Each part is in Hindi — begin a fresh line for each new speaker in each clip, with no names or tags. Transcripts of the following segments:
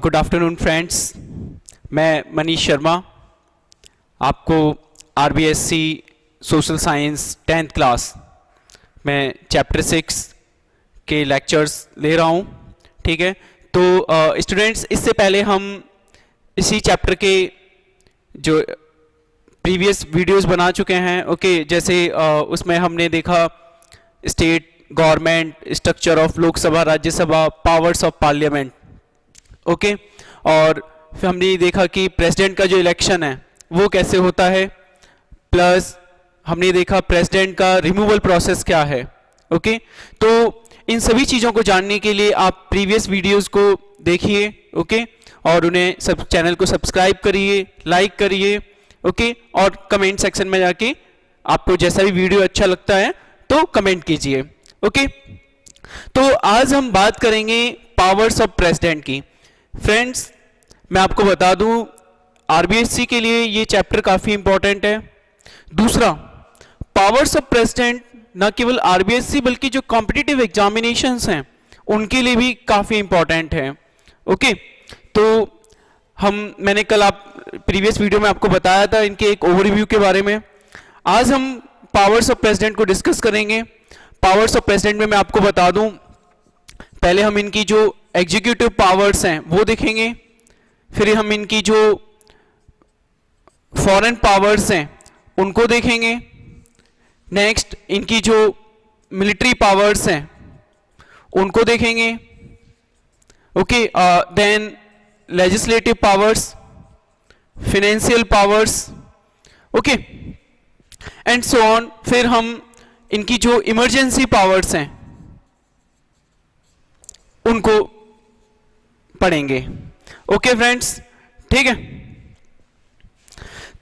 गुड आफ्टरनून फ्रेंड्स, मैं मनीष शर्मा आपको RBSC social science 10th class में चैप्टर 6 के लेक्चर्स ले रहा हूँ। ठीक है, तो स्टूडेंट्स, इससे पहले हम इसी चैप्टर के जो प्रीवियस वीडियोस बना चुके हैं। ओके, जैसे उसमें हमने देखा state government, structure of Lok Sabha, Rajya Sabha, powers of parliament. Okay, और फिर हमने देखा कि प्रेसिडेंट का जो इलेक्शन है वो कैसे होता है, प्लस हमने देखा प्रेसिडेंट का रिमूवल प्रोसेस क्या है। ओके, तो इन सभी चीज़ों को जानने के लिए आप प्रीवियस वीडियोस को देखिए। ओके, और उन्हें सब चैनल को सब्सक्राइब करिए, लाइक करिए। ओके, और कमेंट सेक्शन में जाके आपको जैसा भी वीडियो अच्छा लगता है तो कमेंट कीजिए। ओके, तो आज हम बात करेंगे पावर्स ऑफ प्रेसिडेंट की। फ्रेंड्स, मैं आपको बता दूं, आरबीएससी के लिए ये चैप्टर काफी इंपॉर्टेंट है। दूसरा, पावर्स ऑफ प्रेसिडेंट न केवल आरबीएससी बल्कि जो कॉम्पिटिटिव एग्जामिनेशंस हैं उनके लिए भी काफी इंपॉर्टेंट है। ओके, तो मैंने कल प्रीवियस वीडियो में आपको बताया था इनके एक ओवरव्यू के बारे में। आज हम पावर्स ऑफ प्रेसिडेंट को डिस्कस करेंगे। पावर्स ऑफ प्रेसिडेंट में मैं आपको बता दूं, पहले हम इनकी जो एग्जीक्यूटिव पावर्स हैं वो देखेंगे, फिर हम इनकी जो फॉरेन पावर्स हैं उनको देखेंगे, नेक्स्ट इनकी जो मिलिट्री पावर्स हैं उनको देखेंगे। Okay, then legislative powers, financial powers, okay, and so on. फिर हम इनकी जो इमरजेंसी पावर्स हैं उनको पढ़ेंगे। ओके फ्रेंड्स, ठीक है,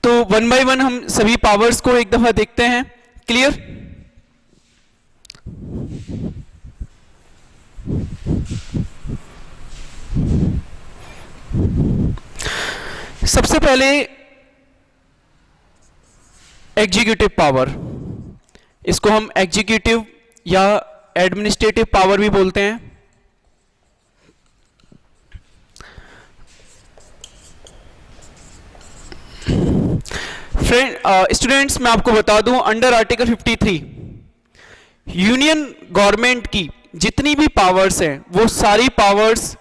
तो वन बाय वन हम सभी पावर्स को एक दफा देखते हैं। क्लियर? सबसे पहले एग्जीक्यूटिव पावर, इसको हम एग्जीक्यूटिव या एडमिनिस्ट्रेटिव पावर भी बोलते हैं। स्टूडेंट्स, मैं आपको बता दूं, अंडर आर्टिकल 53 यूनियन गवर्नमेंट की जितनी भी पावर्स हैं वो सारी पावर्स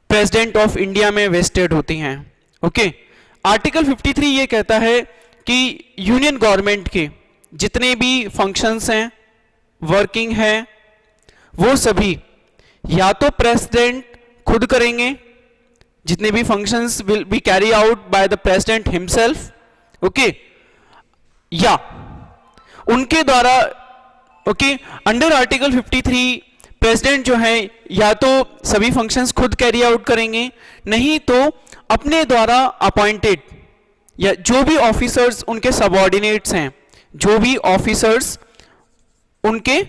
प्रेसिडेंट ऑफ इंडिया में वेस्टेड होती हैं। ओके, आर्टिकल 53 ये कहता है कि यूनियन गवर्नमेंट के जितने भी फंक्शंस हैं, वर्किंग हैं, वो सभी या तो प्रेसिडेंट खुद करेंगे, जितने भी functions will be carry out by the president himself. Okay, या उनके द्वारा। ओके, अंडर आर्टिकल 53 प्रेसिडेंट जो है या तो सभी फंक्शंस खुद कैरी आउट करेंगे, नहीं तो अपने द्वारा अपॉइंटेड या जो भी ऑफिसर्स उनके सबऑर्डिनेट्स हैं, जो भी ऑफिसर्स उनके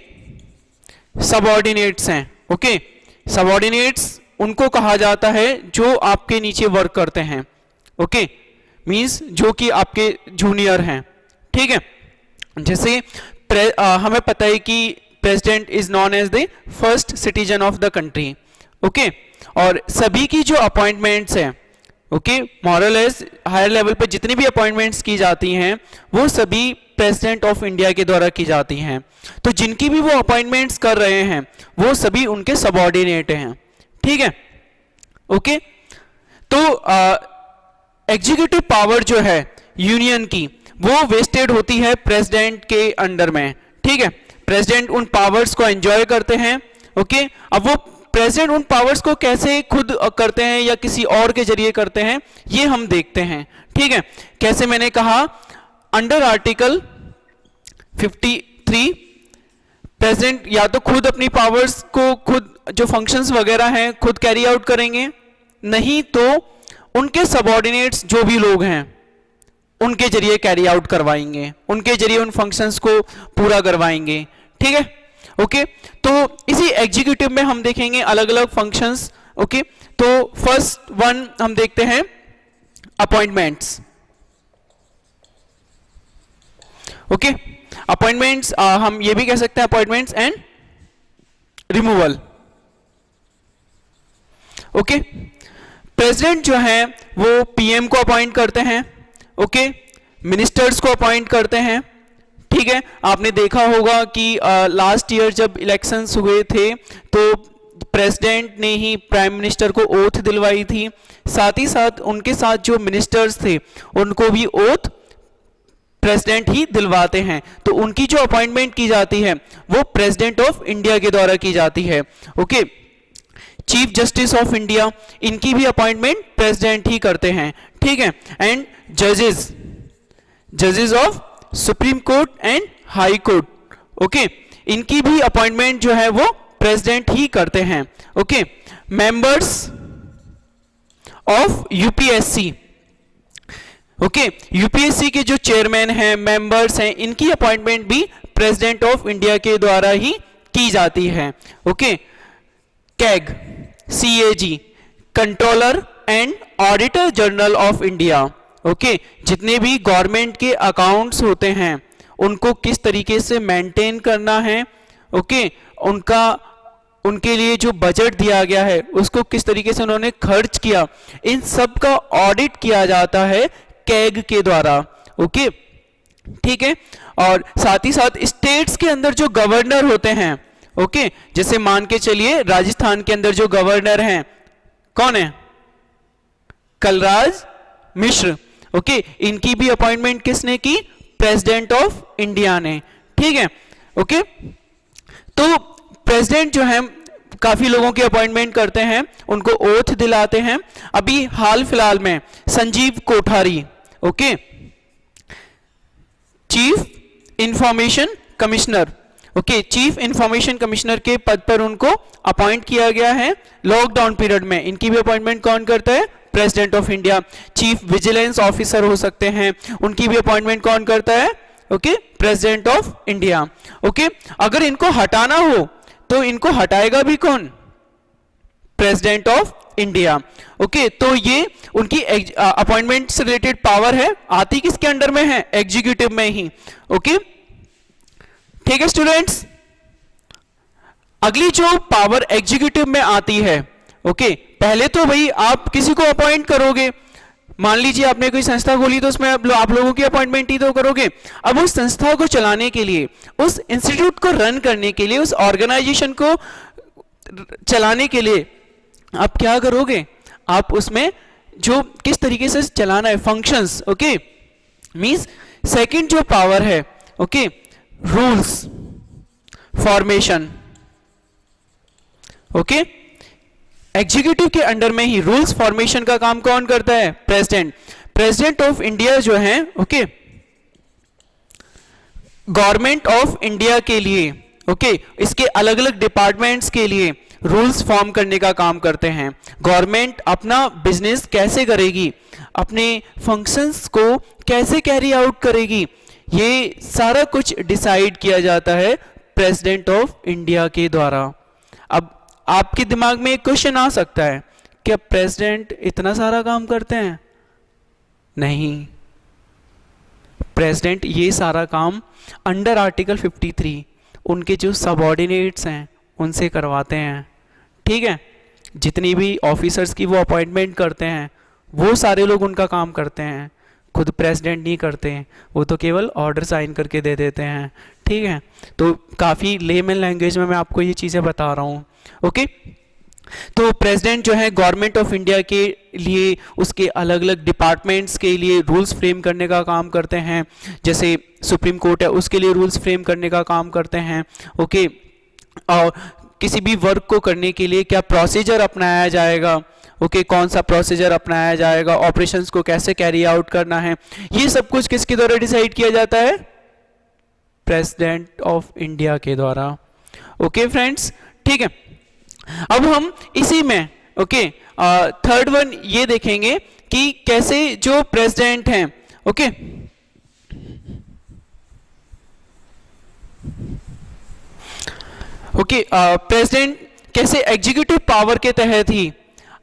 सबऑर्डिनेट्स हैं। ओके, सबऑर्डिनेट्स उनको कहा जाता है जो आपके नीचे वर्क करते हैं। ओके, मींस जो कि आपके जूनियर हैं। ठीक है, जैसे हमें पता है कि president is known as the first citizen of the country. Okay, और सभी की जो अपॉइंटमेंट्स हैं, okay, moral as higher level पे जितनी भी अपॉइंटमेंट्स की जाती हैं वो सभी प्रेसिडेंट ऑफ इंडिया के द्वारा की जाती हैं। तो जिनकी भी वो अपॉइंटमेंट्स कर रहे हैं वो सभी उनके सबऑर्डिनेट हैं। ठीक है, ओके, तो एग्जीक्यूटिव पावर जो है यूनियन की वो वेस्टेड होती है प्रेसिडेंट के अंडर में। ठीक है, प्रेसिडेंट उन पावर्स को एंजॉय करते हैं। ओके, अब वो प्रेसिडेंट उन पावर्स को कैसे खुद करते हैं या किसी और के जरिए करते हैं ये हम देखते हैं। ठीक है, कैसे? मैंने कहा अंडर आर्टिकल 53 प्रेसिडेंट या तो खुद अपनी पावर्स को खुद जो फंक्शंस वगैरह हैं खुद कैरी आउट करेंगे, नहीं तो उनके सबऑर्डिनेट्स जो भी लोग हैं उनके जरिए कैरी आउट करवाएंगे, उनके जरिए उन फंक्शंस को पूरा करवाएंगे। ठीक है, ओके, तो इसी एग्जीक्यूटिव में हम देखेंगे अलग अलग फंक्शंस। ओके, तो फर्स्ट वन हम देखते हैं अपॉइंटमेंट्स। ओके, अपॉइंटमेंट्स हम ये भी कह सकते हैं appointments and removal. Okay, president जो है वो पीएम को अपॉइंट करते हैं, ओके, मिनिस्टर्स को अपॉइंट करते हैं, ठीक है। आपने देखा होगा कि लास्ट ईयर जब इलेक्शंस हुए थे तो प्रेसिडेंट ने ही प्राइम मिनिस्टर को ओथ दिलवाई थी, साथ ही साथ उनके साथ जो मिनिस्टर्स थे उनको भी ओथ प्रेसिडेंट ही दिलवाते हैं। तो उनकी जो अपॉइंटमेंट की जाती है वो प्रेसिडेंट ऑफ इंडिया के द्वारा की जाती है, okay. Chief justice of India, इनकी भी अपॉइंटमेंट प्रेसिडेंट ही करते हैं, ठीक है। एंड जजेस of supreme court and high court, okay, इनकी भी अपॉइंटमेंट जो है वो प्रेसिडेंट ही करते हैं, okay. Members of UPSC, okay, UPSC के जो चेयरमैन हैं, मेंबर्स हैं, इनकी अपॉइंटमेंट भी प्रेसिडेंट ऑफ इंडिया के द्वारा ही की जाती है, okay. CAG, CAG, controller and auditor general of India, okay, जितने भी गवर्नमेंट के अकाउंट्स होते हैं उनको किस तरीके से मेंटेन करना है, ओके, उनके लिए जो बजट दिया गया है उसको किस तरीके से उन्होंने खर्च किया, इन सब का ऑडिट किया जाता है कैग के द्वारा, ओके, ठीक है। और साथ ही साथ स्टेट्स के अंदर जो गवर्नर होते हैं, ओके, जैसे मान के चलिए राजस्थान के अंदर जो गवर्नर हैं कौन है, कलराज मिश्र, ओके, इनकी भी अपॉइंटमेंट किसने की, प्रेसिडेंट ऑफ इंडिया ने, ठीक है, ओके। तो प्रेसिडेंट जो है काफी लोगों की अपॉइंटमेंट करते हैं, उनको ओथ दिलाते हैं। अभी हाल फिलहाल में Sanjeev Kothari, okay, chief information commissioner, okay, chief information commissioner के पद पर उनको अपॉइंट किया गया है लॉकडाउन पीरियड में। इनकी भी अपॉइंटमेंट कौन करता है, president of India. Chief vigilance officer हो सकते हैं, उनकी भी अपॉइंटमेंट कौन करता है, okay, president of India, okay. अगर इनको हटाना हो तो इनको हटाएगा भी कौन, प्रेसिडेंट ऑफ इंडिया, ओके। तो ये उनकी अपॉइंटमेंट से रिलेटेड पावर है, आती किसके अंडर में है, एग्जीक्यूटिव में ही, ओके, ठीक है स्टूडेंट्स। अगली जो पावर एग्जीक्यूटिव में आती है, ओके, पहले तो भाई आप किसी को अपॉइंट करोगे, मान लीजिए आपने कोई संस्था खोली तो उसमें आप लोगों की अपॉइंटमेंट ही तो करोगे। अब उस संस्था को चलाने के लिए, उस इंस्टीट्यूट को रन करने के लिए, उस ऑर्गेनाइजेशन को चलाने के लिए आप क्या करोगे, आप उसमें जो किस तरीके से चलाना है फंक्शंस, ओके, मींस सेकंड जो पावर है, okay, rules formation, okay, executive के अंडर में ही रूल्स फॉर्मेशन का काम कौन करता है, प्रेसिडेंट। प्रेसिडेंट ऑफ इंडिया जो है, ओके, गवर्नमेंट ऑफ इंडिया के लिए, ओके, इसके अलग अलग डिपार्टमेंट्स के लिए रूल्स फॉर्म करने का काम करते हैं। गवर्नमेंट अपना बिजनेस कैसे करेगी, अपने फंक्शंस को कैसे कैरी आउट करेगी, ये सारा कुछ डिसाइड किया जाता है प्रेसिडेंट ऑफ इंडिया के द्वारा। अब आपके दिमाग में एक क्वेश्चन आ सकता है, क्या प्रेसिडेंट इतना सारा काम करते हैं? नहीं, प्रेसिडेंट ये सारा काम अंडर आर्टिकल 53 उनके जो सबऑर्डिनेट्स हैं उनसे करवाते हैं, ठीक है। जितनी भी ऑफिसर्स की वो अपॉइंटमेंट करते हैं वो सारे लोग उनका काम करते हैं, खुद प्रेसिडेंट नहीं करते हैं, वो तो केवल ऑर्डर साइन करके दे देते हैं, ठीक है। तो काफ़ी लेमन लैंग्वेज में मैं आपको ये चीज़ें बता रहा हूँ, ओके। तो प्रेसिडेंट जो है गवर्नमेंट ऑफ इंडिया के लिए उसके अलग अलग डिपार्टमेंट्स के लिए रूल्स फ्रेम करने का काम करते हैं, जैसे सुप्रीम कोर्ट है उसके लिए रूल्स फ्रेम करने का काम करते हैं, ओके। और किसी भी वर्क को करने के लिए क्या प्रोसीजर अपनाया जाएगा, ओके, कौन सा प्रोसीजर अपनाया जाएगा, ऑपरेशंस को कैसे कैरी आउट करना है, ये सब कुछ किसके द्वारा डिसाइड किया जाता है, प्रेसिडेंट ऑफ इंडिया के द्वारा, ओके फ्रेंड्स, ठीक है। अब हम इसी में, ओके, थर्ड वन ये देखेंगे कि कैसे जो प्रेसिडेंट हैं, ओके, ओके, प्रेसिडेंट कैसे एग्जीक्यूटिव पावर के तहत ही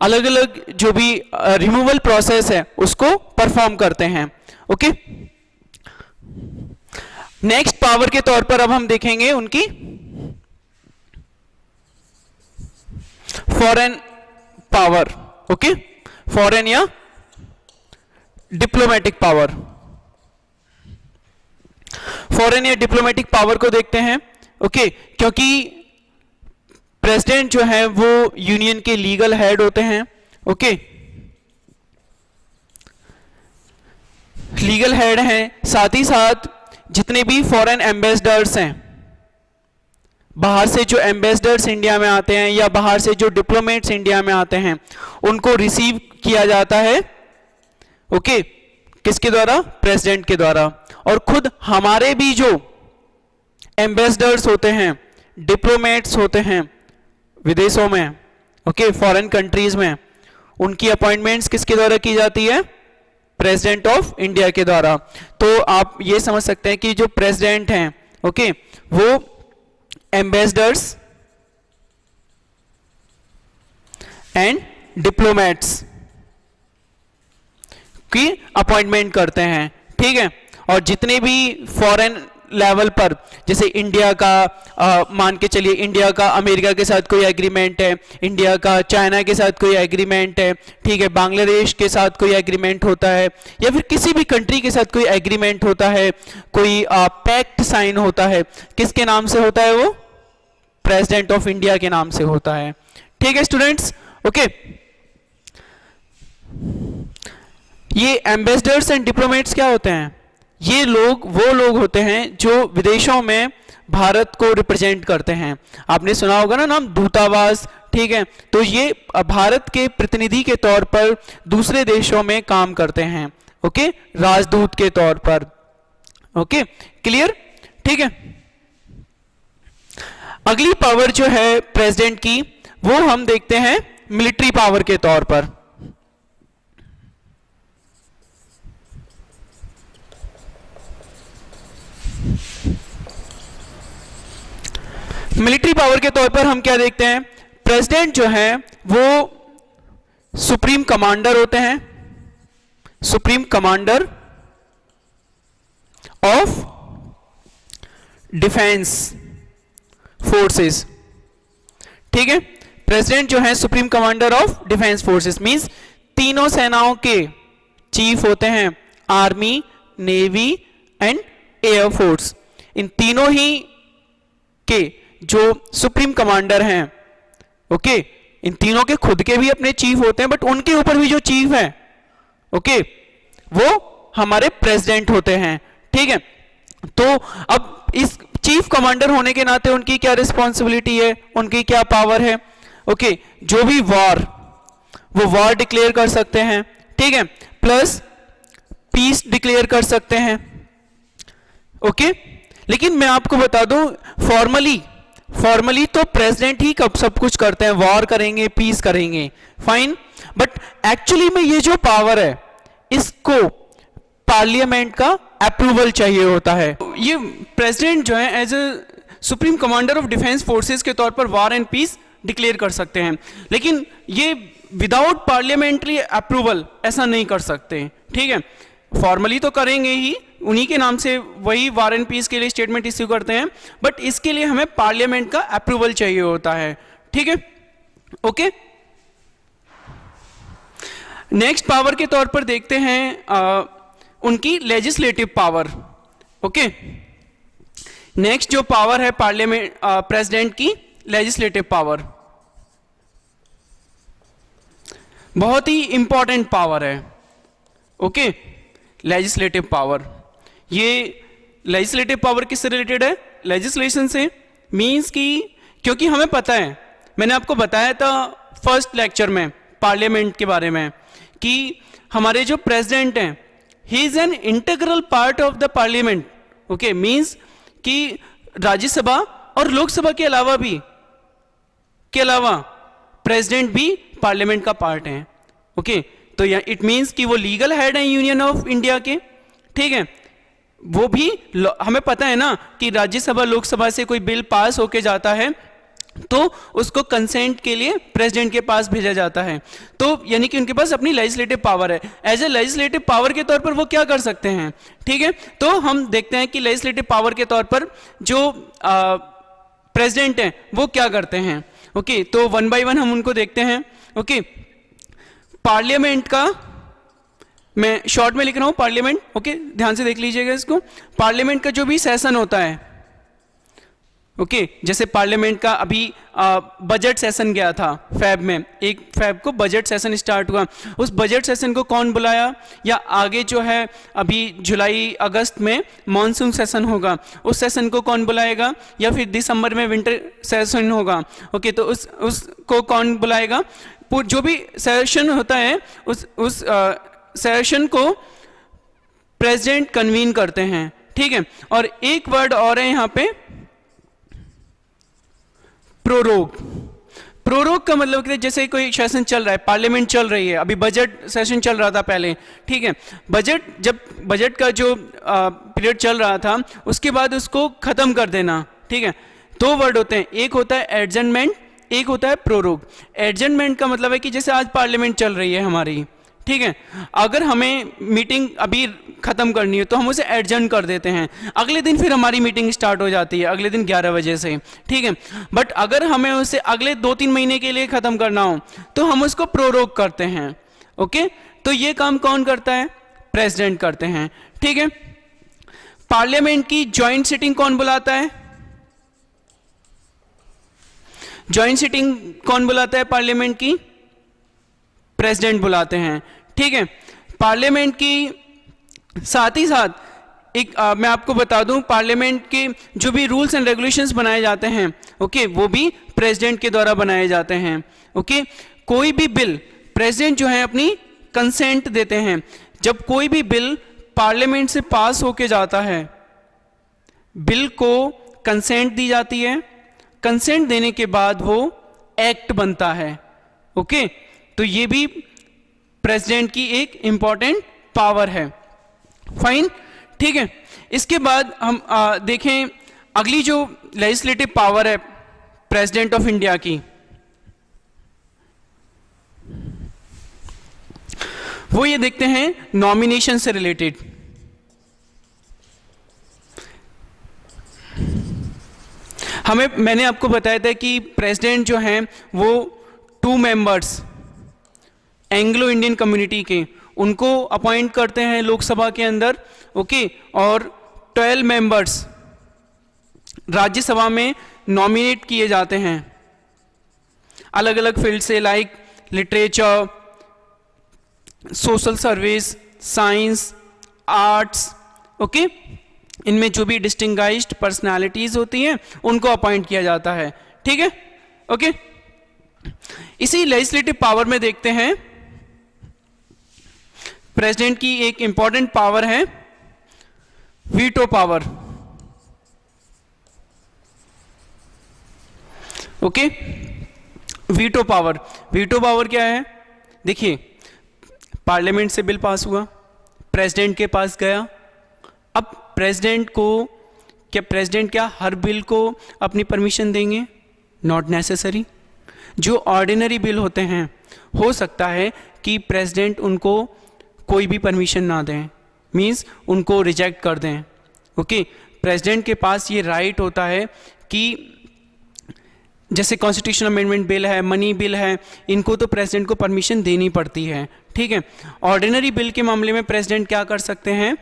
अलग अलग जो भी रिमूवल प्रोसेस है उसको परफॉर्म करते हैं, ओके। नेक्स्ट पावर के तौर पर अब हम देखेंगे उनकी फॉरेन पावर, ओके, फॉरेन या डिप्लोमेटिक पावर। फॉरेन या डिप्लोमेटिक पावर को देखते हैं, ओके, क्योंकि प्रेसिडेंट जो है वो यूनियन के लीगल हेड होते हैं, ओके, लीगल हेड हैं। साथ ही साथ जितने भी फॉरेन एम्बेसडर्स हैं, बाहर से जो एम्बेसडर्स इंडिया में आते हैं या बाहर से जो डिप्लोमेट्स इंडिया में आते हैं, उनको रिसीव किया जाता है, ओके, किसके द्वारा? प्रेसिडेंट के द्वारा। और खुद हमारे भी जो एम्बेसडर्स होते हैं, डिप्लोमेट्स होते हैं विदेशों में, ओके, फॉरेन कंट्रीज में, उनकी अपॉइंटमेंट्स किसके द्वारा की जाती है? प्रेसिडेंट ऑफ इंडिया के द्वारा। तो आप ये समझ सकते हैं कि जो प्रेसिडेंट हैं, ओके, वो एम्बेसडर्स एंड डिप्लोमेट्स की अपॉइंटमेंट करते हैं, ठीक है। और जितने भी फॉरेन लेवल पर, जैसे इंडिया का मान के चलिए इंडिया का अमेरिका के साथ कोई एग्रीमेंट है, इंडिया का चाइना के साथ कोई एग्रीमेंट है, ठीक है, बांग्लादेश के साथ कोई एग्रीमेंट होता है, या फिर किसी भी कंट्री के साथ कोई एग्रीमेंट होता है, कोई पैक्ट साइन होता है, किसके नाम से होता है? वो प्रेसिडेंट ऑफ इंडिया के नाम से होता है, ठीक है स्टूडेंट्स, ओके। ये एम्बेसडर्स एंड डिप्लोमेट्स क्या होते हैं? ये लोग वो लोग होते हैं जो विदेशों में भारत को रिप्रेजेंट करते हैं। आपने सुना होगा ना नाम दूतावास, ठीक है। तो ये भारत के प्रतिनिधि के तौर पर दूसरे देशों में काम करते हैं, ओके, राजदूत के तौर पर, ओके, क्लियर, ठीक है। अगली पावर जो है प्रेसिडेंट की, वो हम देखते हैं मिलिट्री पावर के तौर पर। मिलिट्री पावर के तौर पर हम क्या देखते हैं? प्रेसिडेंट जो है वो सुप्रीम कमांडर होते हैं, supreme commander of defence forces, ठीक है। प्रेसिडेंट जो है supreme commander of defence forces means तीनों सेनाओं के चीफ होते हैं, army, navy and air force. इन तीनों ही के जो सुप्रीम कमांडर हैं, ओके, इन तीनों के खुद के भी अपने चीफ होते हैं, बट उनके ऊपर भी जो चीफ है, ओके, वो हमारे प्रेसिडेंट होते हैं, ठीक है। तो अब इस चीफ कमांडर होने के नाते उनकी क्या रिस्पॉन्सिबिलिटी है, उनकी क्या पावर है, ओके, जो भी वॉर, वो वॉर डिक्लेयर कर सकते हैं, ठीक है, प्लस पीस डिक्लेयर कर सकते हैं, ओके। लेकिन मैं आपको बता दूं, फॉर्मली तो प्रेसिडेंट ही कब सब कुछ करते हैं, वॉर करेंगे, पीस करेंगे, फाइन, बट एक्चुअली में ये जो पावर है, इसको पार्लियामेंट का अप्रूवल चाहिए होता है। ये प्रेसिडेंट जो है as a supreme commander of defence forces के तौर पर वॉर एंड पीस डिक्लेयर कर सकते हैं, लेकिन ये विदाउट पार्लियामेंट्री अप्रूवल ऐसा नहीं कर सकते, ठीक है। फॉर्मली तो करेंगे ही, उन्हीं के नाम से वही वॉर एंड पीस के लिए स्टेटमेंट इश्यू करते हैं, बट इसके लिए हमें पार्लियामेंट का अप्रूवल चाहिए होता है, ठीक है, ओके। नेक्स्ट पावर के तौर पर देखते हैं उनकी लेजिस्लेटिव पावर, ओके। नेक्स्ट जो पावर है पार्लियामेंट प्रेसिडेंट की, लेजिस्लेटिव पावर, बहुत ही इंपॉर्टेंट पावर है, ओके। लेजिस्लेटिव पावर, ये लेजिस्लेटिव पावर किससे रिलेटेड है? लेजिस्लेशन से, मींस कि क्योंकि हमें पता है, मैंने आपको बताया था फर्स्ट लेक्चर में पार्लियामेंट के बारे में, कि हमारे जो प्रेसिडेंट हैं, he is an integral part of the parliament, okay, means कि राज्यसभा और लोकसभा के अलावा प्रेसिडेंट भी पार्लियामेंट का पार्ट है, ओके। तो इट मींस कि वो लीगल हेड है यूनियन ऑफ इंडिया के, ठीक है। वो भी हमें पता है ना कि राज्यसभा लोकसभा से कोई बिल पास होके जाता है तो उसको कंसेंट के लिए प्रेसिडेंट के पास भेजा जाता है, तो यानी कि उनके पास अपनी लेजिस्लेटिव पावर है। एज ए लेजिस्लेटिव पावर के तौर पर वो क्या कर सकते हैं, ठीक है। तो हम देखते हैं कि लेजिस्लेटिव पावर के तौर पर जो प्रेसिडेंट हैं वो क्या करते हैं, ओके। तो वन बाय वन हम उनको देखते हैं, ओके। पार्लियामेंट का, मैं शॉर्ट में लिख रहा हूं पार्लियामेंट, ओके, ध्यान से देख लीजिएगा इसको। पार्लियामेंट का जो भी सेशन होता है, ओके, जैसे पार्लियामेंट का अभी बजट सेशन गया था फैब में, 1 फैब को बजट सेशन स्टार्ट हुआ, उस बजट सेशन को कौन बुलाया, या आगे जो है अभी जुलाई अगस्त में मॉनसून सेशन होगा, उस सेशन को कौन बुलाएगा, या फिर दिसंबर में विंटर सेशन होगा, ओके, तो उसको कौन बुलाएगा, जो भी सेशन होता है उस सेशन को प्रेसिडेंट कन्वीन करते हैं, ठीक है। और एक वर्ड और है यहाँ पे, प्रोरोग। प्रोरोग का मतलब कि जैसे कोई सेशन चल रहा है, पार्लियामेंट चल रही है, अभी बजट सेशन चल रहा था पहले, ठीक है, जब बजट का जो पीरियड चल रहा था उसके बाद उसको खत्म कर देना, ठीक है। 2 वर्ड होते हैं, एक होता है एडजर्नमेंट, एक होता है प्रोरोग। एडजर्नमेंट का मतलब है कि जैसे आज पार्लियामेंट चल रही है हमारी, ठीक है, अगर हमें मीटिंग अभी खत्म करनी है तो हम उसे एडजर्न कर देते हैं, अगले दिन फिर हमारी मीटिंग स्टार्ट हो जाती है, अगले दिन 11 बजे से, ठीक है। बट अगर हमें उसे अगले 2-3 महीने के लिए खत्म करना हो तो हम उसको प्रोरोग करते हैं, ओके। तो ये काम कौन करता है, प्रेसिडेंट करते हैं, ठीक है। पार्लियामेंट की ज्वाइंट सिटिंग कौन बुलाता है, ज्वाइंट सिटिंग कौन बुलाता है पार्लियामेंट की, प्रेसिडेंट बुलाते हैं, ठीक है। पार्लियामेंट की साथ ही साथ एक मैं आपको बता दूं, पार्लियामेंट के जो भी रूल्स एंड रेगुलेशंस बनाए जाते हैं, ओके, वो भी प्रेसिडेंट के द्वारा बनाए जाते हैं, ओके। कोई भी बिल प्रेसिडेंट जो है अपनी कंसेंट देते हैं, जब कोई भी बिल पार्लियामेंट से पास होके जाता है, बिल को कंसेंट दी जाती है, कंसेंट देने के बाद वो एक्ट बनता है, ओके। तो ये भी प्रेसिडेंट की एक इंपॉर्टेंट पावर है, फाइन, ठीक है। इसके बाद हम देखें अगली जो लेजिस्लेटिव पावर है प्रेसिडेंट ऑफ इंडिया की, वो ये देखते हैं नॉमिनेशन से रिलेटेड। मैंने आपको बताया था कि प्रेसिडेंट जो हैं वो 2 मेंबर्स एंग्लो इंडियन कम्युनिटी के, उनको अपॉइंट करते हैं लोकसभा के अंदर, ओके, और 12 मेंबर्स राज्यसभा में नॉमिनेट किए जाते हैं अलग अलग फील्ड से, like literature, social service, science, arts, okay. इनमें जो भी डिस्टिंग्विश्ड पर्सनालिटीज होती हैं उनको अपॉइंट किया जाता है, ठीक है, ओके। इसी लेजिस्लेटिव पावर में देखते हैं प्रेसिडेंट की एक इंपॉर्टेंट पावर है veto power, okay. Veto power, veto power क्या है, देखिए, पार्लियामेंट से बिल पास हुआ, प्रेसिडेंट के पास गया, अब प्रेसिडेंट क्या हर बिल को अपनी परमिशन देंगे, नॉट नेसेसरी। जो ऑर्डिनरी बिल होते हैं हो सकता है कि प्रेसिडेंट उनको कोई भी परमिशन ना दें, मीन्स उनको रिजेक्ट कर दें, ओके। प्रेसिडेंट के पास ये राइट होता है कि जैसे कॉन्स्टिट्यूशन अमेंडमेंट बिल है, मनी बिल है, इनको तो प्रेसिडेंट को परमिशन देनी पड़ती है, ठीक है। ऑर्डिनरी बिल के मामले में प्रेसिडेंट क्या कर सकते हैं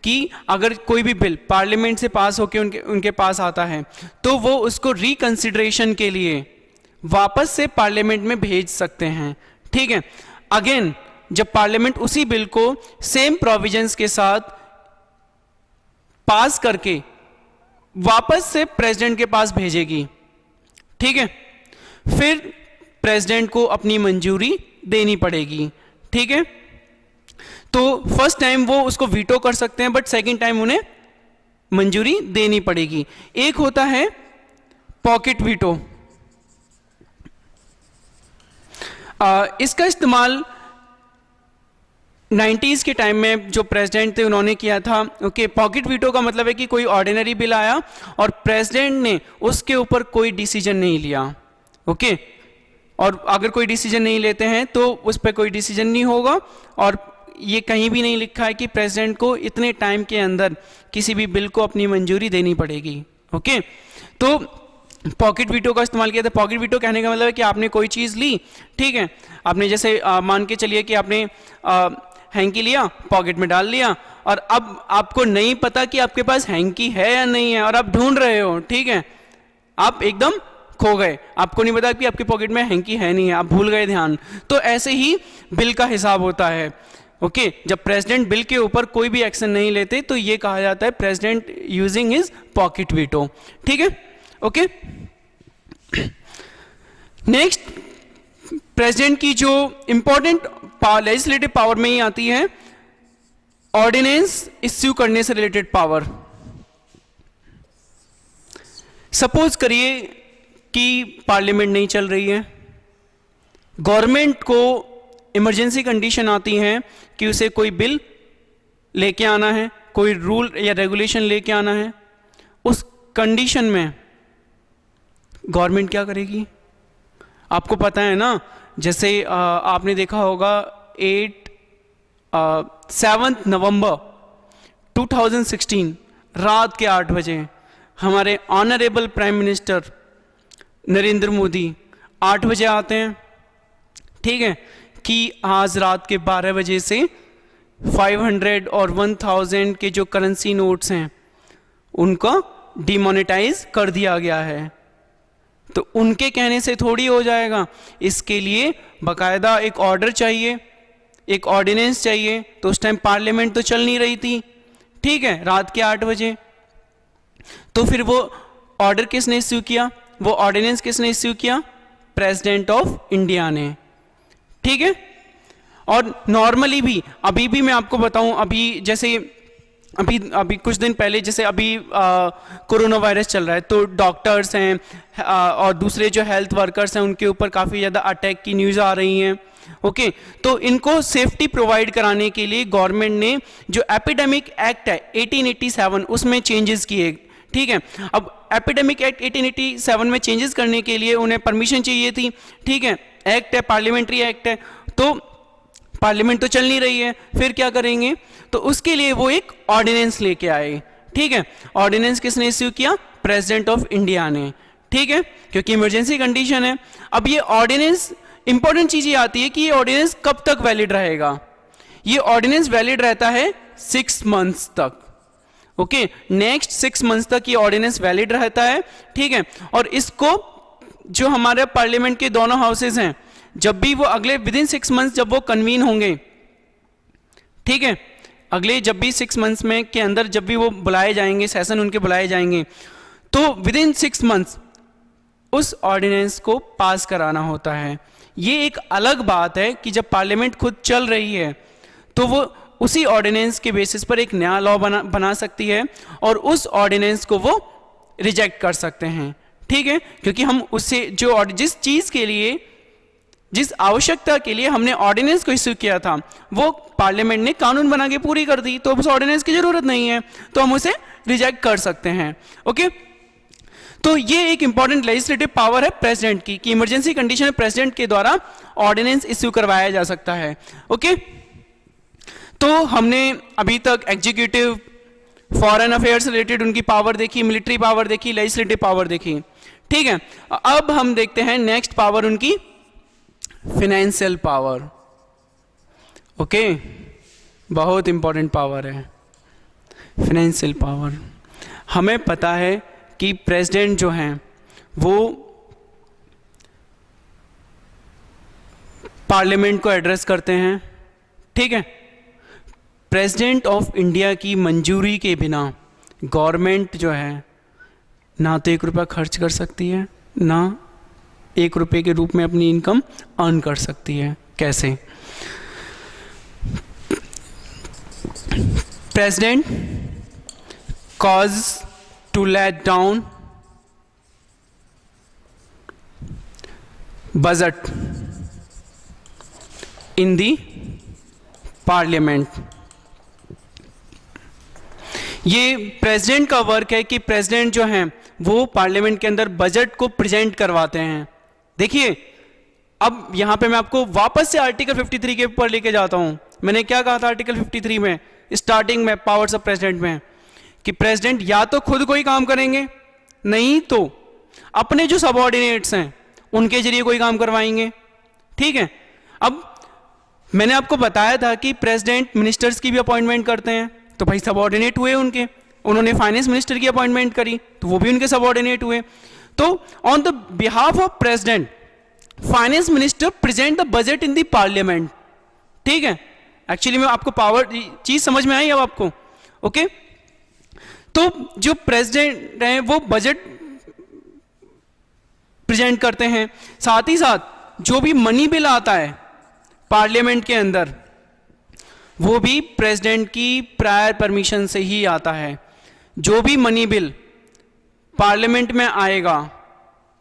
कि अगर कोई भी बिल पार्लियामेंट से पास होकर उनके पास आता है तो वो उसको रिकंसिडरेशन के लिए वापस से पार्लियामेंट में भेज सकते हैं, ठीक है। अगेन जब पार्लियामेंट उसी बिल को सेम प्रोविजंस के साथ पास करके वापस से प्रेसिडेंट के पास भेजेगी, ठीक है, फिर प्रेसिडेंट को अपनी मंजूरी देनी पड़ेगी, ठीक है। तो फर्स्ट टाइम वो उसको वीटो कर सकते हैं, बट सेकंड टाइम उन्हें मंजूरी देनी पड़ेगी। एक होता है पॉकेट वीटो, इसका इस्तेमाल 90s के टाइम में जो प्रेसिडेंट थे उन्होंने किया था, ओके। पॉकेट वीटो का मतलब है कि कोई ऑर्डिनरी बिल आया और प्रेसिडेंट ने उसके ऊपर कोई डिसीजन नहीं लिया, ओके। और अगर कोई डिसीजन नहीं लेते हैं तो उस पर कोई डिसीजन नहीं होगा, और ये कहीं भी नहीं लिखा है कि प्रेसिडेंट को इतने टाइम के अंदर किसी भी बिल को अपनी मंजूरी देनी पड़ेगी, ओके। तो पॉकेट वीटो का इस्तेमाल किया था। पॉकेट वीटो कहने का मतलब है कि आपने कोई चीज़ ली, ठीक है, आपने जैसे मान के चलिए कि आपने हैंकी लिया, पॉकेट में डाल लिया, और अब आपको नहीं पता कि आपके पास हैंकी है या नहीं है, और आप ढूंढ रहे हो, ठीक है, आप एकदम खो गए, आपको नहीं पता कि आपके पॉकेट में हैंकी है नहीं है, आप भूल गए ध्यान। तो ऐसे ही बिल का हिसाब होता है। ओके, जब प्रेसिडेंट बिल के ऊपर कोई भी एक्शन नहीं लेते तो ये कहा जाता है president using his pocket veto, ठीक है। ओके, नेक्स्ट, प्रेसिडेंट की जो इंपॉर्टेंट लेजिस्लेटिव पावर में ही आती है ऑर्डिनेंस इश्यू करने से रिलेटेड पावर। सपोज करिए कि पार्लियामेंट नहीं चल रही है, गवर्नमेंट को इमरजेंसी कंडीशन आती है कि उसे कोई बिल लेके आना है, कोई रूल या रेगुलेशन लेके आना है। उस कंडीशन में गवर्नमेंट क्या करेगी? आपको पता है ना, जैसे आपने देखा होगा 7 नवंबर 2016 रात के 8 बजे हमारे honourable prime minister Narendra Modi 8 बजे आते हैं, ठीक है, कि आज रात के 12 बजे से 500 और 1000 के जो करेंसी नोट्स हैं उनको डिमोनेटाइज कर दिया गया है। तो उनके कहने से थोड़ी हो जाएगा, इसके लिए बकायदा एक ऑर्डर चाहिए, एक ऑर्डिनेंस चाहिए। तो उस टाइम पार्लियामेंट तो चल नहीं रही थी, ठीक है, रात के 8 बजे। तो फिर वो ऑर्डर किसने इश्यू किया, वो ऑर्डिनेंस किसने इश्यू किया? प्रेसिडेंट ऑफ इंडिया ने, ठीक है। और नॉर्मली भी अभी भी मैं आपको बताऊं, अभी जैसे अभी कुछ दिन पहले जैसे अभी कोरोना वायरस चल रहा है, तो डॉक्टर्स हैं और दूसरे जो हेल्थ वर्कर्स हैं उनके ऊपर काफ़ी ज़्यादा अटैक की न्यूज़ आ रही हैं। ओके, तो इनको सेफ्टी प्रोवाइड कराने के लिए गवर्नमेंट ने जो एपिडेमिक एक्ट है 1887 उसमें चेंजेस किए, ठीक है। अब एपिडेमिक एक्ट 1887 में चेंजेस करने के लिए उन्हें परमिशन चाहिए थी, ठीक है, एक्ट है, पार्लियामेंट्री एक्ट है, तो पार्लियामेंट तो चल नहीं रही है, फिर क्या करेंगे? तो उसके लिए वो एक ऑर्डिनेंस लेके आए, ठीक है। ऑर्डिनेंस किसने इश्यू किया? प्रेसिडेंट ऑफ इंडिया ने, ठीक है, क्योंकि इमरजेंसी कंडीशन है। अब ये ऑर्डिनेंस, इंपॉर्टेंट चीज ये आती है कि ये ऑर्डिनेंस कब तक वैलिड रहेगा। ये ऑर्डिनेंस वैलिड रहता है 6 मंथ्स तक। ओके, नेक्स्ट 6 मंथ्स तक ये ऑर्डिनेंस वैलिड रहता है, ठीक है। और इसको जो हमारे पार्लियामेंट के दोनों हाउसेज हैं, जब भी वो अगले विदिन 6 मंथ्स जब वो कन्वीन होंगे, ठीक है, अगले जब भी 6 मंथ्स में के अंदर जब भी वो बुलाए जाएंगे, सेशन उनके बुलाए जाएंगे, तो विदिन 6 मंथ्स उस ऑर्डिनेंस को पास कराना होता है। ये एक अलग बात है कि जब पार्लियामेंट खुद चल रही है तो वो उसी ऑर्डिनेंस के बेसिस पर एक नया लॉ बना सकती है और उस ऑर्डिनेंस को वो रिजेक्ट कर सकते हैं, ठीक है, क्योंकि हम उससे जो जिस चीज़ के लिए, जिस आवश्यकता के लिए हमने ऑर्डिनेंस को इश्यू किया था वो पार्लियामेंट ने कानून बना के पूरी कर दी, तो उस ऑर्डिनेंस की जरूरत नहीं है, तो हम उसे रिजेक्ट कर सकते हैं। ओके, तो ये एक इंपॉर्टेंट लेजिस्लेटिव पावर है प्रेसिडेंट की कि इमरजेंसी कंडीशन में प्रेसिडेंट के द्वारा ऑर्डिनेंस इश्यू करवाया जा सकता है। ओके, तो हमने अभी तक एग्जीक्यूटिव, फॉरेन अफेयर्स से रिलेटेड उनकी पावर देखी, मिलिट्री पावर देखी, लेजिस्लेटिव पावर देखी, ठीक है। अब हम देखते हैं नेक्स्ट पावर उनकी फाइनेंशियल पावर। ओके, बहुत इंपॉर्टेंट पावर है फाइनेंशियल पावर। हमें पता है कि प्रेसिडेंट जो हैं वो पार्लियामेंट को एड्रेस करते हैं, ठीक है। प्रेसिडेंट ऑफ इंडिया की मंजूरी के बिना गवर्नमेंट जो है ना तो 1 रुपया खर्च कर सकती है, ना 1 रुपये के रूप में अपनी इनकम अर्न कर सकती है। कैसे? President cause to let down budget in the parliament. ये प्रेसिडेंट का वर्क है कि प्रेसिडेंट जो हैं वो पार्लियामेंट के अंदर बजट को प्रेजेंट करवाते हैं। देखिए, अब यहां पे मैं आपको वापस से आर्टिकल 53 के ऊपर लेके जाता हूं। मैंने क्या कहा था आर्टिकल 53 में, स्टार्टिंग में पावर्स ऑफ प्रेसिडेंट में, कि प्रेसिडेंट या तो खुद कोई काम करेंगे, नहीं तो अपने जो सबऑर्डिनेट्स हैं उनके जरिए कोई काम करवाएंगे। ठीक है, अब मैंने आपको बताया था कि प्रेसिडेंट मिनिस्टर्स की भी अपॉइंटमेंट करते हैं, तो भाई सबऑर्डिनेट हुए उनके, उन्होंने फाइनेंस मिनिस्टर की अपॉइंटमेंट करी तो वो भी उनके सबऑर्डिनेट हुए। तो on the behalf of president finance minister present the budget in the parliament. ठीक है, एक्चुअली में आपको पावर चीज समझ में आई अब आपको? ओके, तो जो प्रेसिडेंट हैं वो बजट प्रेजेंट करते हैं, साथ ही साथ जो भी मनी बिल आता है पार्लियामेंट के अंदर वो भी प्रेसिडेंट की प्रायर परमिशन से ही आता है। जो भी मनी बिल पार्लियामेंट में आएगा,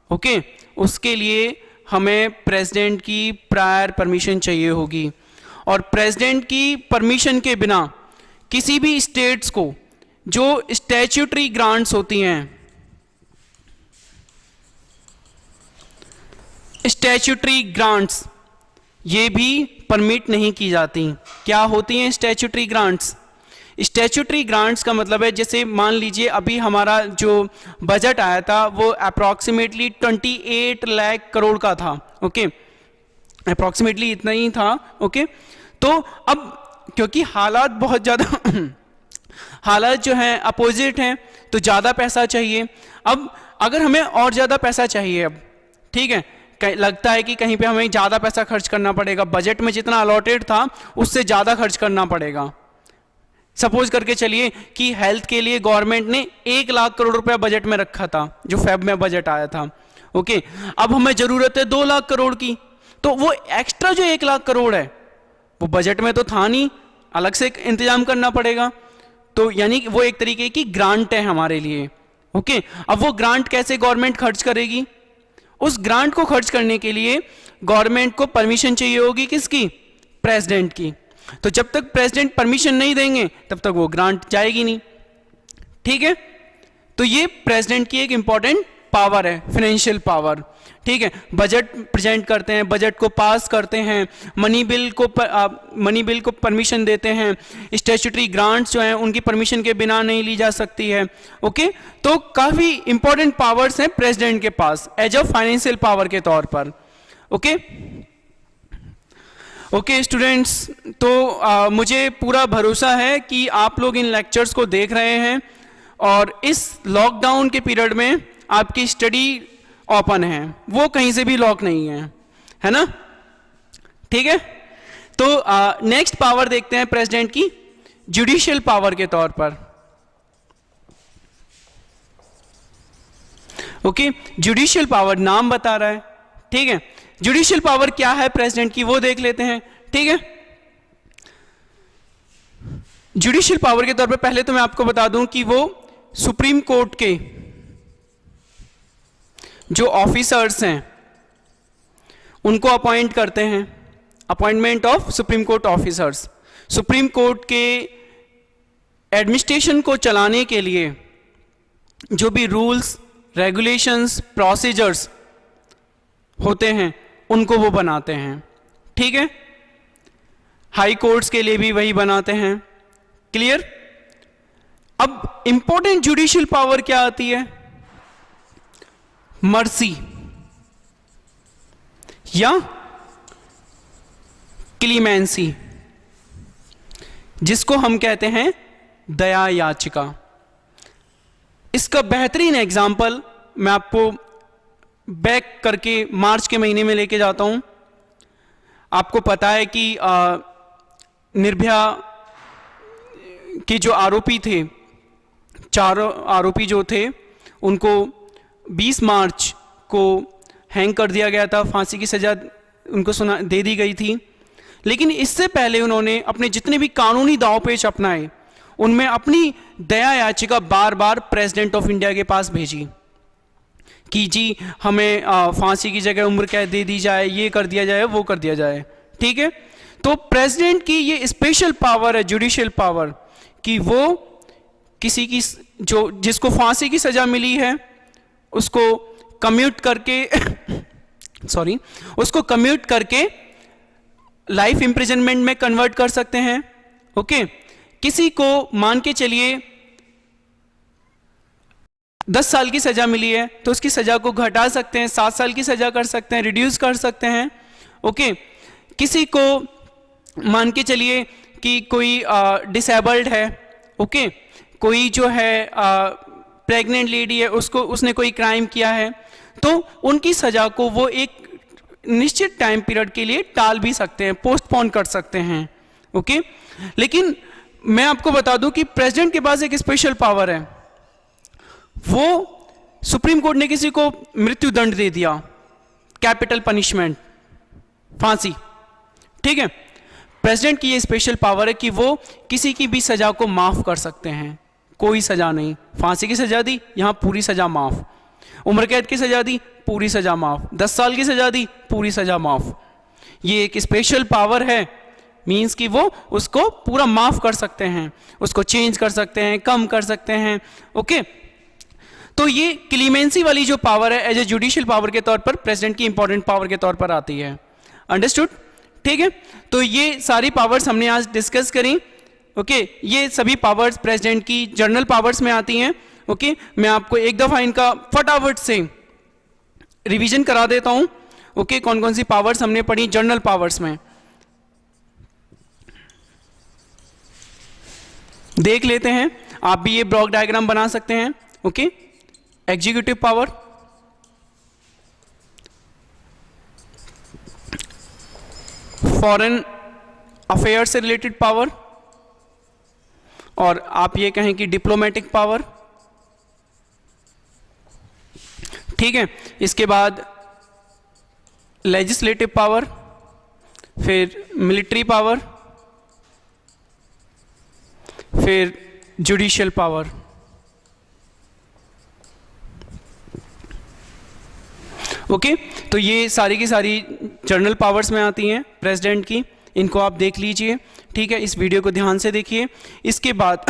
ओके, उसके लिए हमें प्रेसिडेंट की प्रायर परमिशन चाहिए होगी, और प्रेसिडेंट की परमिशन के बिना किसी भी स्टेट्स को जो स्टैट्यूटरी ग्रांट्स होती हैं, स्टैट्यूटरी ग्रांट्स, ये भी परमिट नहीं की जाती। क्या होती हैं स्टैट्यूटरी ग्रांट्स? स्टैट्यूटरी ग्रांट्स का मतलब है, जैसे मान लीजिए अभी हमारा जो बजट आया था वो अप्रॉक्सीमेटली 28 लाख करोड़ का था। ओके, अप्रॉक्सीमेटली इतना ही था। ओके, तो अब क्योंकि हालात बहुत ज़्यादा हालात जो हैं अपोजिट हैं, तो ज़्यादा पैसा चाहिए। अब अगर हमें और ज़्यादा पैसा चाहिए, अब ठीक है, लगता है कि कहीं पे हमें ज़्यादा पैसा खर्च करना पड़ेगा, बजट में जितना अलॉटेड था उससे ज़्यादा खर्च करना पड़ेगा। सपोज करके चलिए कि हेल्थ के लिए गवर्नमेंट ने 1 लाख करोड़ रुपया बजट में रखा था, जो फेब में बजट आया था। ओके, अब हमें ज़रूरत है 2 लाख करोड़ की, तो वो एक्स्ट्रा जो 1 लाख करोड़ है वो बजट में तो था नहीं, अलग से इंतजाम करना पड़ेगा। तो यानी वो एक तरीके की ग्रांट है हमारे लिए। ओके, अब वो ग्रांट कैसे गवर्नमेंट खर्च करेगी? उस ग्रांट को खर्च करने के लिए गवर्नमेंट को परमिशन चाहिए होगी, किसकी? प्रेसिडेंट की। तो जब तक प्रेसिडेंट परमिशन नहीं देंगे तब तक वो ग्रांट जाएगी नहीं। ठीक है, तो ये प्रेसिडेंट की एक इंपॉर्टेंट पावर है, फाइनेंशियल पावर। ठीक है, बजट प्रेजेंट करते हैं, बजट को पास करते हैं, मनी बिल को परमिशन देते हैं, स्टैट्यूटरी ग्रांट्स जो हैं उनकी परमिशन के बिना नहीं ली जा सकती है। ओके, तो काफ़ी इंपॉर्टेंट पावर्स हैं प्रेसिडेंट के पास एज अ फाइनेंशियल पावर के तौर पर। ओके ओके स्टूडेंट्स, तो मुझे पूरा भरोसा है कि आप लोग इन लेक्चर्स को देख रहे हैं और इस लॉकडाउन के पीरियड में आपकी स्टडी ओपन है, वो कहीं से भी लॉक नहीं है ना? ठीक है, तो नेक्स्ट पावर देखते हैं प्रेसिडेंट की, जुडिशियल पावर के तौर पर। ओके, जुडिशियल पावर नाम बता रहा है। ठीक है, जुडिशियल पावर क्या है प्रेसिडेंट की वो देख लेते हैं। ठीक है, जुडिशियल पावर के तौर पे पहले तो मैं आपको बता दूं कि वो सुप्रीम कोर्ट के जो ऑफिसर्स हैं उनको अपॉइंट करते हैं, appointment of supreme court officers. Supreme court के एडमिनिस्ट्रेशन को चलाने के लिए जो भी रूल्स, रेगुलेशंस, प्रोसीजर्स होते हैं उनको वो बनाते हैं। ठीक है, हाई कोर्ट्स के लिए भी वही बनाते हैं। क्लियर? अब इंपॉर्टेंट जुडिशियल पावर क्या आती है? मर्सी या क्लीमेंसी, जिसको हम कहते हैं दया याचिका। इसका बेहतरीन एग्जाम्पल मैं आपको बैक करके मार्च के महीने में लेके जाता हूं। आपको पता है कि निर्भया के जो आरोपी थे, चारों आरोपी जो थे, उनको 20 मार्च को हैंग कर दिया गया था, फांसी की सजा उनको दे दी गई थी। लेकिन इससे पहले उन्होंने अपने जितने भी कानूनी दांवपेच अपनाए उनमें अपनी दया याचिका बार बार प्रेसिडेंट ऑफ इंडिया के पास भेजी कि जी हमें फांसी की जगह उम्र कैद दे दी जाए, ये कर दिया जाए, वो कर दिया जाए। ठीक है, तो प्रेसिडेंट की ये स्पेशल पावर है, जुडिशियल पावर, कि वो किसी की जो जिसको फांसी की सजा मिली है उसको कम्यूट करके उसको कम्यूट करके लाइफ इम्प्रिजनमेंट में कन्वर्ट कर सकते हैं। ओके, किसी को मान के चलिए 10 साल की सजा मिली है तो उसकी सजा को घटा सकते हैं, 7 साल की सजा कर सकते हैं, रिड्यूस कर सकते हैं। ओके, किसी को मान के चलिए कि कोई डिसेबल्ड है, ओके, कोई जो है प्रेग्नेंट लेडी है, उसने कोई क्राइम किया है, तो उनकी सजा को वो एक निश्चित टाइम पीरियड के लिए टाल भी सकते हैं, पोस्टपोन कर सकते हैं। ओके, लेकिन मैं आपको बता दूं कि प्रेसिडेंट के पास एक स्पेशल पावर है। वो सुप्रीम कोर्ट ने किसी को मृत्यु दंड दे दिया, कैपिटल पनिशमेंट, फांसी, ठीक है, प्रेसिडेंट की ये स्पेशल पावर है कि वो किसी की भी सजा को माफ कर सकते हैं। कोई सजा नहीं, फांसी की सजा दी, यहां पूरी सजा माफ, उम्र कैद की सजा दी, पूरी सजा माफ, 10 साल की सजा दी, पूरी सजा माफ। ये एक स्पेशल पावर है, मींस कि वो उसको पूरा माफ कर सकते हैं, उसको चेंज कर सकते हैं, कम कर सकते हैं। ओके, तो ये क्लीमेंसी वाली जो पावर है एज ए जुडिशियल पावर के तौर पर प्रेसिडेंट की इंपॉर्टेंट पावर के तौर पर आती है। अंडरस्टूड, ठीक है। तो ये सारी पावर्स हमने आज डिस्कस करी। ओके, ये सभी पावर्स प्रेसिडेंट की जनरल पावर्स में आती हैं। ओके, मैं आपको एक दफा इनका फटाफट से रिवीजन करा देता हूं। ओके, कौन कौन सी पावर्स हमने पढ़ी जनरल पावर्स में, देख लेते हैं। आप भी ये ब्लॉक डायग्राम बना सकते हैं। Okay, executive power, foreign affair से रिलेटेड पावर, और आप ये कहें कि डिप्लोमेटिक पावर, ठीक है। इसके बाद लेजिस्लेटिव पावर, फिर मिलिट्री पावर, फिर जुडिशियल पावर। ओके, तो ये सारी की सारी जनरल पावर्स में आती हैं प्रेसिडेंट की, इनको आप देख लीजिए, ठीक है। इस वीडियो को ध्यान से देखिए। इसके बाद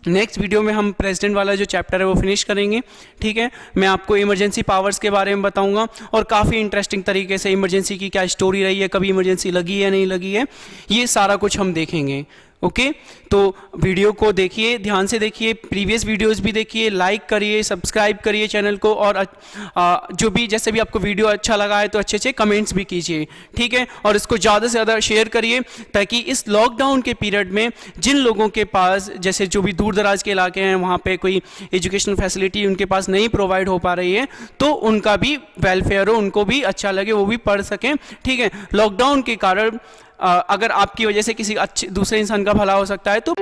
नेक्स्ट वीडियो में हम प्रेसिडेंट वाला जो चैप्टर है वो फिनिश करेंगे, ठीक है। मैं आपको इमरजेंसी पावर्स के बारे में बताऊंगा और काफ़ी इंटरेस्टिंग तरीके से इमरजेंसी की क्या स्टोरी रही है, कभी इमरजेंसी लगी है नहीं लगी है, ये सारा कुछ हम देखेंगे। ओके, तो वीडियो को देखिए, ध्यान से देखिए, प्रीवियस वीडियोस भी देखिए, लाइक करिए, सब्सक्राइब करिए चैनल को, और जो भी जैसे भी आपको वीडियो अच्छा लगा है तो अच्छे अच्छे कमेंट्स भी कीजिए, ठीक है। और इसको ज़्यादा से ज़्यादा शेयर करिए ताकि इस लॉकडाउन के पीरियड में जिन लोगों के पास, जैसे जो भी दूर दराज के इलाके हैं वहाँ पे कोई एजुकेशनल फैसिलिटी उनके पास नहीं प्रोवाइड हो पा रही है, तो उनका भी वेलफेयर हो, उनको भी अच्छा लगे, वो भी पढ़ सकें, ठीक है। लॉकडाउन के कारण अगर आपकी वजह से किसी अच्छे दूसरे इंसान का भला हो सकता है तो